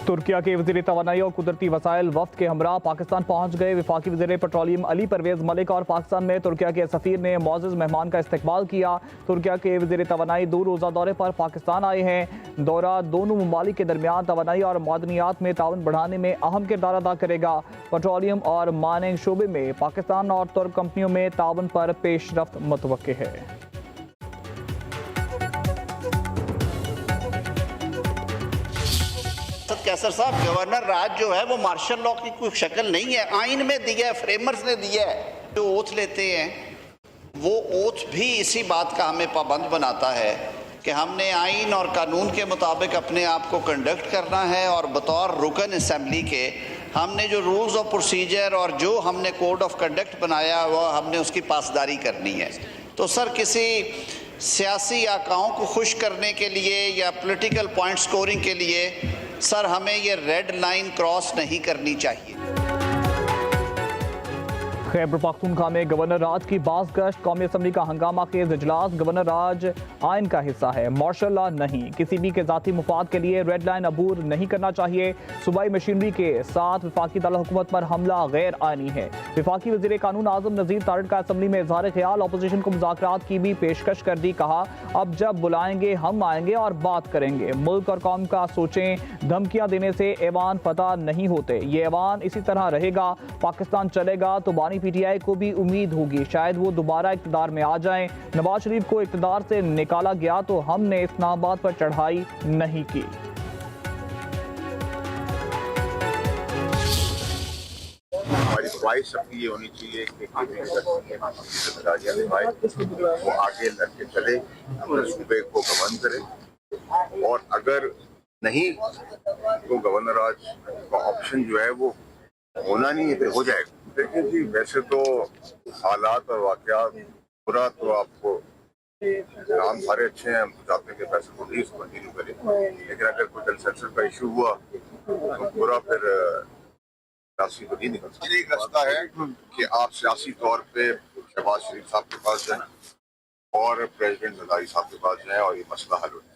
तुर्किया के वज़ीर तवानाई और कुदरती वसाइल वफ्द के हमरा पाकिस्तान पहुंच गए। वफाकी वज़ीर पेट्रोलियम अली परवेज़ मलिक और पाकिस्तान में तुर्किया के सफ़ीर ने मोअज़्ज़ज़ मेहमान का इस्तकबाल किया। तुर्किया के वज़ीर तवानाई 2 रोज़ा दौरे पर पाकिस्तान आए हैं। दौरा दोनों ममालिक के दरमियान तवानाई और मादनियात में ताउन बढ़ाने में अहम किरदार अदा करेगा। पेट्रोलियम और माइनिंग शोबे में पाकिस्तान और तुर्क कंपनियों में ताउन पर पेशरफ्त मुतवक्किल है। कैसर साहब, गवर्नर राज जो है वो मार्शल लॉ की कोई शक्ल नहीं है, आइन में दिया है, फ्रेमर्स ने दिया है। जो ओथ लेते हैं वो ओथ भी इसी बात का हमें पाबंद बनाता है कि हमने आइन और कानून के मुताबिक अपने आप को कंडक्ट करना है और बतौर रुकन असम्बली के हमने जो रूल्स ऑफ प्रोसीजर और जो हमने कोड ऑफ कंडक्ट बनाया वो हमने उसकी पासदारी करनी है। तो सर, किसी सियासी आकाओं को खुश करने के लिए या पॉलिटिकल पॉइंट स्कोरिंग के लिए सर हमें ये रेड लाइन क्रॉस नहीं करनी चाहिए। खैबर पख्तूनख्वा में गवर्नर राज की बास गश्त, कौमी असम्बली का हंगामा खेज इजलास। गवर्नर राज आइन का हिस्सा है, मार्शल लॉ नहीं। किसी भी के ज़ाती मुफाद के लिए रेड लाइन अबूर नहीं करना चाहिए। सूबाई मशीनरी के साथ वफाकी दारुल हुकूमत पर हमला गैर आइनी है। वफाकी वज़ीर कानून आज़म नज़ीर तारिक का असम्बली में इज़हार ख्याल, अपोजिशन को मुज़ाकरात की भी पेशकश कर दी। कहा, अब जब बुलाएंगे हम आएंगे और बात करेंगे। मुल्क और कौम का सोचें, धमकियाँ देने से ऐवान फतह नहीं होते। ये ऐवान इसी तरह रहेगा। पाकिस्तान चलेगा तो बानी PTI को भी उम्मीद होगी शायद वो दोबारा इक़्तिदार में आ जाएं। नवाज शरीफ को इक़्तिदार से निकाला गया तो हमने इस्लामाबाद पर चढ़ाई नहीं की। हमारी ख्वाहिश सबकी ये होनी चाहिए कि जिम्मेदारियां निभाए, वो आगे लड़के चले, अपने सूबे को गवर्न करे। और अगर नहीं तो गवर्नर राज का ऑप्शन जो है वो होना नहीं है, फिर हो जाएगा। देखिए जी, वैसे तो हालात और वाकयात पूरा तो आपको काम सारे अच्छे हैं, हम चाहते हैं कि पैसे को नहीं कंटिन्यू करें, लेकिन अगर कोई कंसेंसस का इशू हुआ तो पूरा फिर सियासी तो नहीं निकल सकता। एक रास्ता है कि आप सियासी तौर पे शहबाज शरीफ साहब के पास जाएं और प्रेसिडेंट जरदारी साहब के पास जाएं और ये मसला हल हो जाए।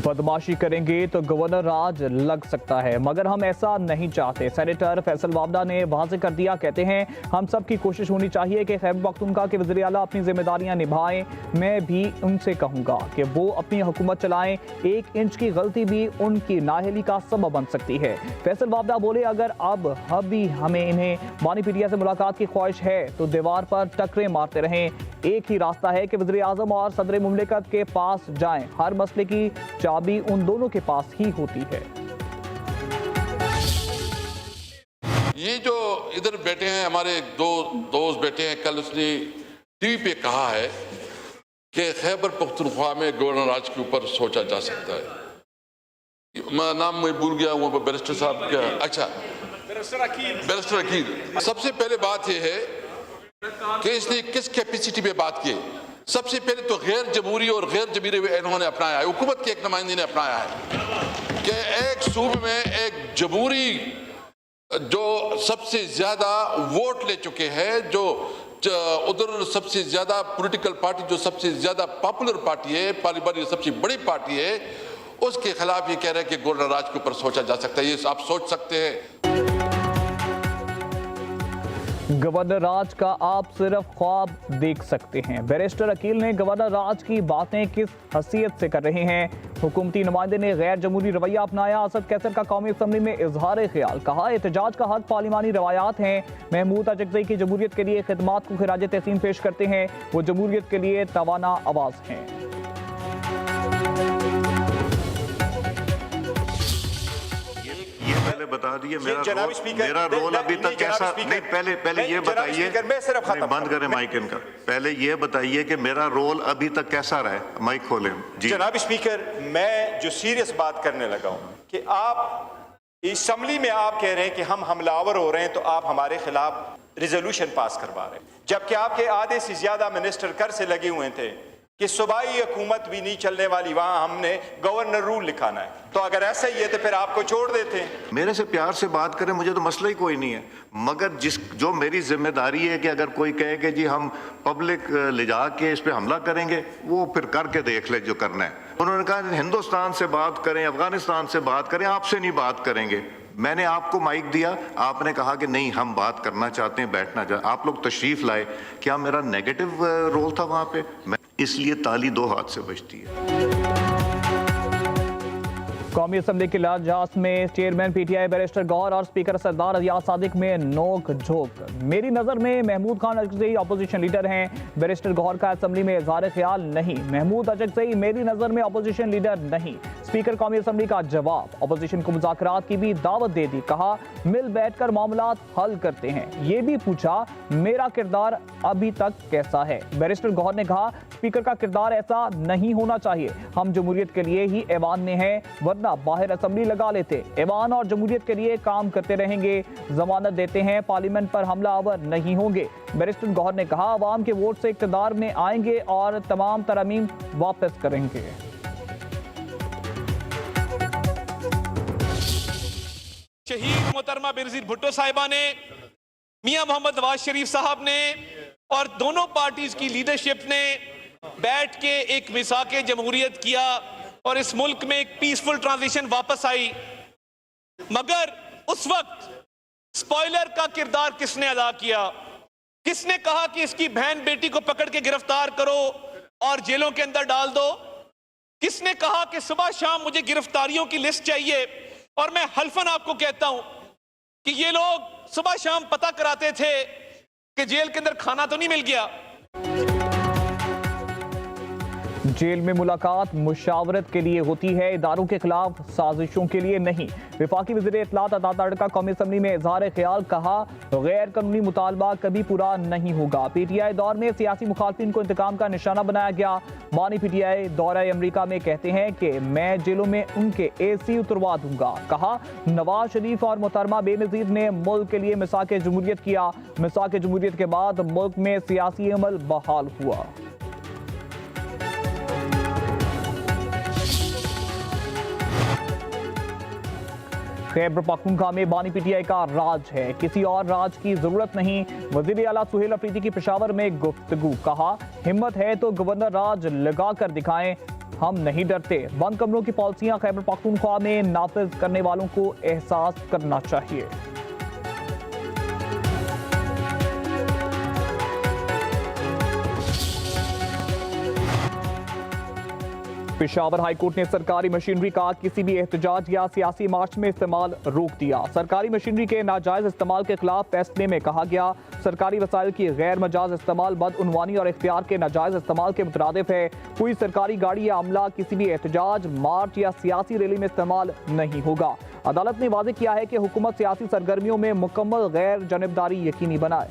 बदमाशी करेंगे तो गवर्नर राज लग सकता है, मगर हम ऐसा नहीं चाहते। सेनेटर फैसल वाबदा ने वाज़ेह कर दिया, कहते हैं हम सब की कोशिश होनी चाहिए कि खैबर पख्तूनख्वा के वज़ीर आला अपनी जिम्मेदारियां निभाएं। मैं भी उनसे कहूँगा कि वो अपनी हुकूमत चलाएं। 1 इंच की गलती भी उनकी नाअहली का सबब बन सकती है। फैसल वाबदा बोले, अगर अब भी हमें इन्हें बानी PTI से मुलाकात की ख्वाहिश है तो दीवार पर टकरे मारते रहें। एक ही रास्ता है कि वज़ीर आज़म और सदर मुमलिकत के पास जाएं। हर मसले की चाबी उन दोनों के पास ही होती है। ये जो इधर बैठे हैं हमारे 2 दोस्त बैठे हैं, कल उसने टीवी पे कहा है कि खैबर पख्तूनख्वा में गवर्नर राज के ऊपर सोचा जा सकता है। मैं नाम मैं भूल गया हूँ, बैरिस्टर साहब क्या, अच्छा बैरिस्टर अकील। सबसे पहले बात यह है कि इसने किस कैपेसिटी पे बात की। सबसे पहले तो गैर जमहूरी और गैर जमीरी इन्होंने अपनाया है, हुकूमत के एक नुमाइंदे ने अपनाया है कि एक सूबे में एक जमहूरी जो सबसे ज्यादा वोट ले चुके हैं, जो उधर सबसे ज्यादा पॉलिटिकल पार्टी, जो सबसे ज्यादा पॉपुलर पार्टी है, पार्लियामेंट सबसे बड़ी पार्टी है, उसके खिलाफ ये कह रहे हैं कि गवर्नर राज के ऊपर सोचा जा सकता है। ये आप सोच सकते हैं। गवर्नर राज का आप सिर्फ ख्वाब देख सकते हैं। बैरिस्टर अकील ने गवर्नर राज की बातें किस हैसियत से कर रहे हैं। हुकूमती नुमाइंदे ने गैर जमहूरी रवैया अपनाया। असद कैसर का कौमी असम्बली में इजहार ख्याल, कहा एहतजाज का हक पार्लिमानी रवायात हैं। महमूद अजगज़ई की जमहूरियत के लिए खिदमात को खिराज तहसीन पेश करते हैं। वो जमहूरियत के लिए तवाना आवाज़ हैं। पहले बता दिए मेरा रोल अभी तक कैसा नहीं। पहले ये बताइए, बंद करें माइक इनका। पहले ये बताइए कि मेरा रोल अभी तक कैसा रहा है। माइक खोलें जी। जनाब स्पीकर, मैं जो सीरियस बात करने लगा हूं कि आप असम्बली में आप कह रहे हैं कि हम हमलावर हो रहे हैं, तो आप हमारे खिलाफ रिजोल्यूशन पास करवा रहे हैं, जबकि आपके आधे से ज्यादा मिनिस्टर कर से लगे हुए थे कि सूबाई हुकूमत भी नहीं चलने वाली, वहां हमने गवर्नर रूल लिखाना है। तो अगर ऐसा ही है तो फिर आपको छोड़ देते हैं। मेरे से प्यार से बात करें, मुझे तो मसला ही कोई नहीं है, मगर जो मेरी जिम्मेदारी है कि अगर कोई कहे कि जी हम पब्लिक ले जाके इस पे हमला करेंगे, वो फिर करके देख ले जो करना है। उन्होंने कहा हिंदुस्तान से बात करें, अफगानिस्तान से बात करें, आपसे नहीं बात करेंगे। मैंने आपको माइक दिया, आपने कहा कि नहीं हम बात करना चाहते हैं, बैठना चाहते, आप लोग तशरीफ लाए। क्या मेरा नेगेटिव रोल था वहां पे? इसलिए ताली दो हाथ से बजती है। कौमी असम्बली के इजलास में चेयरमैन पीटीआई बैरिस्टर गौहर और स्पीकर सरदार रियाज सादिक में नोक झोंक। मेरी नज़र में महमूद खान अजगज़ई अपोजिशन लीडर हैं, बैरिस्टर गौहर का असम्बली में इज़हार ख्याल नहीं। महमूद अजगज़ई मेरी नज़र में अपोजिशन लीडर नहीं। स्पीकर कौमी असम्बली का जवाब, अपोजिशन को मुज़ाकरात की भी दावत दे दी, कहा मिल बैठकर मामलात हल करते हैं। ये भी पूछा मेरा किरदार अभी तक कैसा है। बैरिस्टर गौहर ने कहा स्पीकर का किरदार ऐसा नहीं होना चाहिए, हम जमहूरियत के लिए ही ऐवान में हैं, वरना बाहर असेंबली लगा लेते। ऐवान और जमहूरियत के लिए काम करते रहेंगे, जमानत देते हैं पार्लियामेंट पर हमलावर नहीं होंगे। बैरिस्टर गौहर ने कहा अवाम के वोट से इक़्तिदार में आएंगे और तमाम तरमीम वापस करेंगे। शहीद मोहतरमा बेनज़ीर भुट्टो साहिबा ने, मियां मोहम्मद नवाज शरीफ साहब ने और दोनों पार्टीज की लीडरशिप ने बैठ के एक मिसाके जमहूरियत किया और इस मुल्क में एक पीसफुल ट्रांजिशन वापस आई। मगर उस वक्त स्पॉइलर का किरदार किसने अदा किया? किसने कहा कि इसकी बहन बेटी को पकड़ के गिरफ्तार करो और जेलों के अंदर डाल दो? किसने कहा कि सुबह शाम मुझे गिरफ्तारियों की लिस्ट चाहिए? और मैं हल्फन आपको कहता हूं कि ये लोग सुबह शाम पता कराते थे कि जेल के अंदर खाना तो नहीं मिल गया। जेल में मुलाकात मुशावरत के लिए होती है, इदारों के खिलाफ साजिशों के लिए नहीं। वफाकी वज़ीर इत्तलात अता तड़का कौमी असम्बली में इज़हार ख्याल, कहा गैर कानूनी मुतालबा कभी पूरा नहीं होगा। पीटीआई दौर में सियासी मुखालफिन को इंतकाम का निशाना बनाया गया। मानी पीटीआई दौरे अमरीका में कहते हैं कि मैं जेलों में उनके AC उतरवा दूंगा। कहा नवाज शरीफ और मोहतरमा बेनज़ीर ने मुल्क के लिए मिसाक जमहूरियत किया। मिसाक जमहूरियत के बाद मुल्क में सियासी अमल बहाल हुआ। खैबर पख्तूनख्वा में बानी पीटीआई का राज है, किसी और राज की जरूरत नहीं। वजीर आला सुहेल अफरीदी की पेशावर में गुफ्तगू, कहा हिम्मत है तो गवर्नर राज लगा कर दिखाएं, हम नहीं डरते। बंद कमरों की पॉलिसियां खैबर पख्तूनख्वा में नाफिज करने वालों को एहसास करना चाहिए। पेशावर हाईकोर्ट ने सरकारी मशीनरी का किसी भी एहतजाज या सियासी मार्च में इस्तेमाल रोक दिया। सरकारी मशीनरी के नाजायज इस्तेमाल के खिलाफ फैसले में कहा गया सरकारी वसाइल की गैर मजाज इस्तेमाल बदउनवानी और इख्तियार के नाजायज इस्तेमाल के मुतरादिफ है। कोई सरकारी गाड़ी या अमला किसी भी एहतजाज, मार्च या सियासी रैली में इस्तेमाल नहीं होगा। अदालत ने वाज़ेह किया है कि हुकूमत सियासी सरगर्मियों में मुकम्मल गैर जानिबदारी यकीनी बनाए।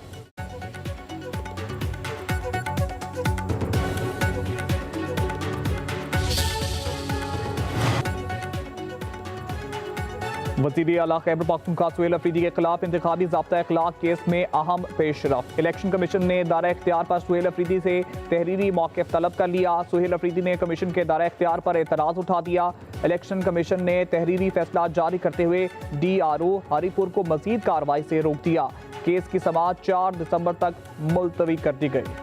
वज़ीर आला खैबर पख्तूनख्वा सुहेल अफरीदी के खिलाफ इंतखाबी ज़ाब्ता अखलाक केस में अहम पेशरफ। इलेक्शन कमीशन ने दायरा इख्तियार पर सुहेल अफरीदी से तहरीरी मौक़िफ़ तलब कर लिया। सुहेल अफरीदी ने कमीशन के दायरा इख्तियार पर एतराज़ उठा दिया। इलेक्शन कमीशन ने तहरीरी फैसला जारी करते हुए DRO हरीपुर को मज़ीद कार्रवाई से रोक दिया। केस की समाअत 4 दिसंबर तक मुलतवी कर दी गई।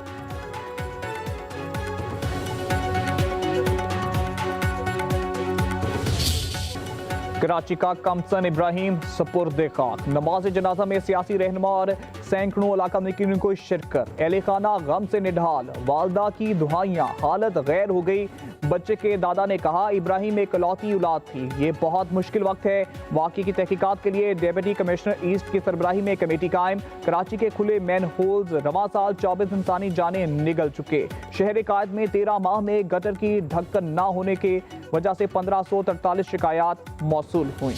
कराची का कमसन इब्राहिम सपुर्द खाक। नमाज जनाजा में सियासी रहनुमा और सैकड़ों इलाका मुकीन को शिरकत। अहले खाना गम से निढाल, वालदा की दुहाइयाँ, हालत गैर हो गई। बच्चे के दादा ने कहा इब्राहिम एक इकलौती औलाद थी, ये बहुत मुश्किल वक्त है। वाक़े की तहकीकात के लिए डिप्टी कमिश्नर ईस्ट की सरबराही में कमेटी कायम। कराची के खुले मैन होल्स रवां साल 24 इंसानी जानें निगल चुके। शहर कायद में 13 माह में गटर की ढक्कन ना होने की वजह से 1543 शिकायत मौसूल हुई।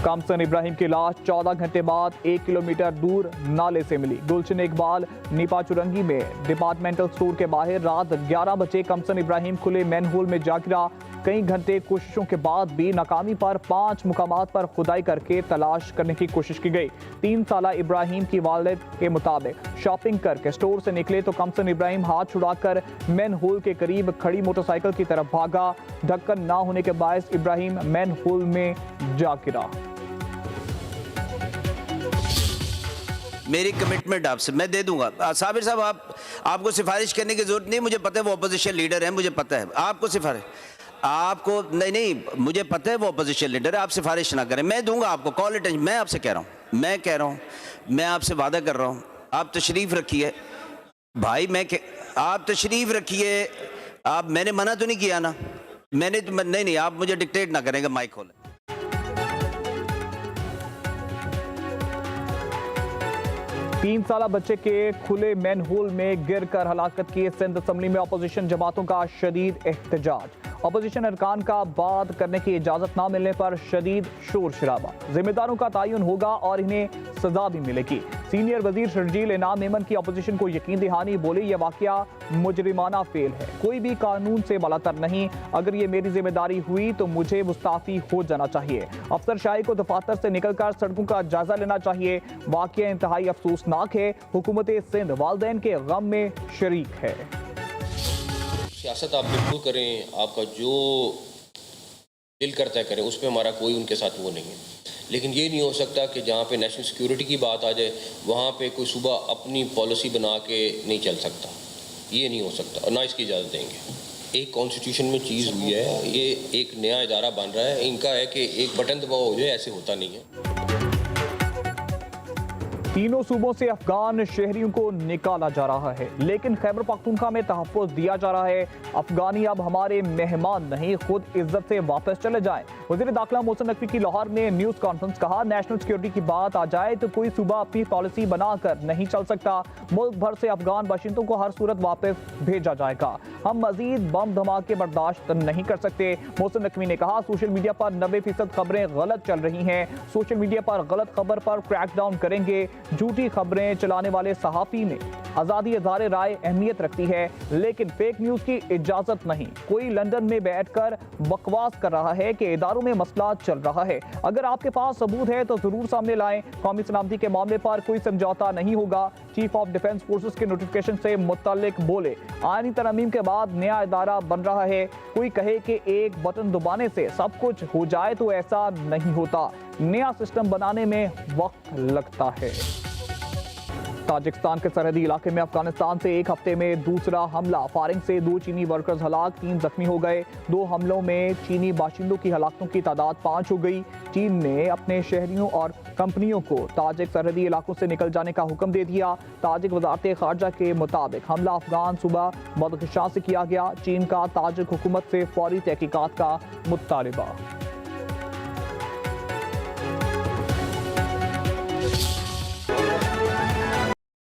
कमसन इब्राहिम की लाश 14 घंटे बाद 1 किलोमीटर दूर नाले से मिली। गुलशन इकबाल नीपा चुरंगी में डिपार्टमेंटल स्टोर के बाहर रात 11 बजे कमसन इब्राहिम खुले मैनहोल में जा गिरा। कई घंटे कोशिशों के बाद भी नाकामी पर 5 मुकामात पर खुदाई करके तलाश करने की कोशिश की गई। 3 साला इब्राहिम की वालिद के मुताबिक शॉपिंग करके स्टोर से निकले तो कमसन इब्राहिम हाथ छुड़ाकर मैनहोल के करीब खड़ी मोटरसाइकिल की तरफ भागा। ढक्कन ना होने के बायस इब्राहिम मैनहोल में जा गिरा। मेरी कमिटमेंट आपसे मैं दे दूंगा। साबिर साहब, आपको सिफारिश करने की जरूरत नहीं, मुझे पता है वो अपोजिशन लीडर है, मुझे पता है। आपको सिफारिश आपको नहीं, मुझे पता है वो अपोजिशन लीडर है, आप सिफारिश ना करें, मैं दूंगा आपको कॉल अटेंशन। मैं आपसे कह रहा हूँ, मैं आपसे वादा कर रहा हूँ, आप तशरीफ रखिए भाई, आप तशरीफ रखिए। आप मैंने मना तो नहीं किया ना, मैंने तो नहीं, आप मुझे डिक्टेट ना करेंगे। माइक खोलें। तीन साला बच्चे के खुले मैनहोल में गिरकर हलाकत की सिंध असम्बली में अपोजिशन जमातों का शदीद एहतजाज। अपोजिशन अरकान का बात करने की इजाजत ना मिलने पर शदीद शोर शराबा। जिम्मेदारों का तयन होगा और इन्हें सजा भी मिलेगी। सीनियर वजीर शर्जील इनाम मेमन की अपोजिशन को यकीन दहानी, बोले यह वाकया मुजरिमाना फेल है, कोई भी कानून से बलातर नहीं। अगर ये मेरी जिम्मेदारी हुई तो मुझे मुस्ताफी हो जाना चाहिए। अफसर शाही को दफातर से निकलकर सड़कों का जायजा लेना चाहिए। वाकया इंतहाई अफसोसनाक है। हुकूमत सिंध वालदैन के गम में शरीक है। सियासत आप बिल्कुल करें, आपका जो दिल करता है करें, उस पर हमारा कोई उनके साथ वो नहीं है। लेकिन ये नहीं हो सकता कि जहाँ पे नेशनल सिक्योरिटी की बात आ जाए वहाँ पे कोई सुबह अपनी पॉलिसी बना के नहीं चल सकता। ये नहीं हो सकता और ना इसकी इजाज़त देंगे। एक कॉन्स्टिट्यूशन में चीज़ हुई है, ये एक नया इदारा बन रहा है, इनका है कि एक बटन दबाव हो जाए, ऐसे होता नहीं है। तीनों सूबों से अफगान शहरियों को निकाला जा रहा है, लेकिन खैबर पख्तूनख्वा में तहफ़्फ़ुज़ दिया जा रहा है। अफगानी अब हमारे मेहमान नहीं, खुद इज्जत से वापस चले जाएं। वज़ीर दाखिला मोहसिन नकवी की लाहौर में न्यूज़ कॉन्फ्रेंस, कहा नेशनल सिक्योरिटी की बात आ जाए तो कोई सूबा अपनी पॉलिसी बनाकर नहीं चल सकता। मुल्क भर से अफगान बाशिंदों को हर सूरत वापस भेजा जाएगा। हम मजीद बम धमाके बर्दाश्त नहीं कर सकते। मोहसिन नकवी ने कहा सोशल मीडिया पर 90% खबरें गलत चल रही हैं। सोशल मीडिया पर गलत खबर पर क्रैकडाउन करेंगे। झूठी खबरें चलाने वाले सहाफ़ी में आज़ादी इज़हार राय अहमियत रखती है, लेकिन फेक न्यूज़ की इजाज़त नहीं। कोई लंदन में बैठकर बकवास कर रहा है कि इदारों में मसला चल रहा है। अगर आपके पास सबूत है तो ज़रूर सामने लाएं। कौमी सलामती के मामले पर कोई समझौता नहीं होगा। चीफ ऑफ डिफेंस फोर्सेस के नोटिफिकेशन से मुतल्लिक बोले आईनी तरमीम के बाद नया इदारा बन रहा है। कोई कहे कि एक बटन दबाने से सब कुछ हो जाए तो ऐसा नहीं होता। नया सिस्टम बनाने में वक्त लगता है। ताजिकिस्तान के सरहदी इलाके में अफगानिस्तान से एक हफ्ते में दूसरा हमला। फायरिंग से 2 चीनी वर्कर्स हलाक, 3 जख्मी हो गए। 2 हमलों में चीनी बाशिंदों की हलाकतों की तादाद 5 हो गई। चीन ने अपने शहरियों और कंपनियों को ताजिक सरहदी इलाकों से निकल जाने का हुक्म दे दिया। ताजिक वजारत खारजा के मुताबिक हमला अफगान सूबा बदख्शां से किया गया। चीन का ताजिक हुकूमत से फौरी तहकीकात का मुतालबा।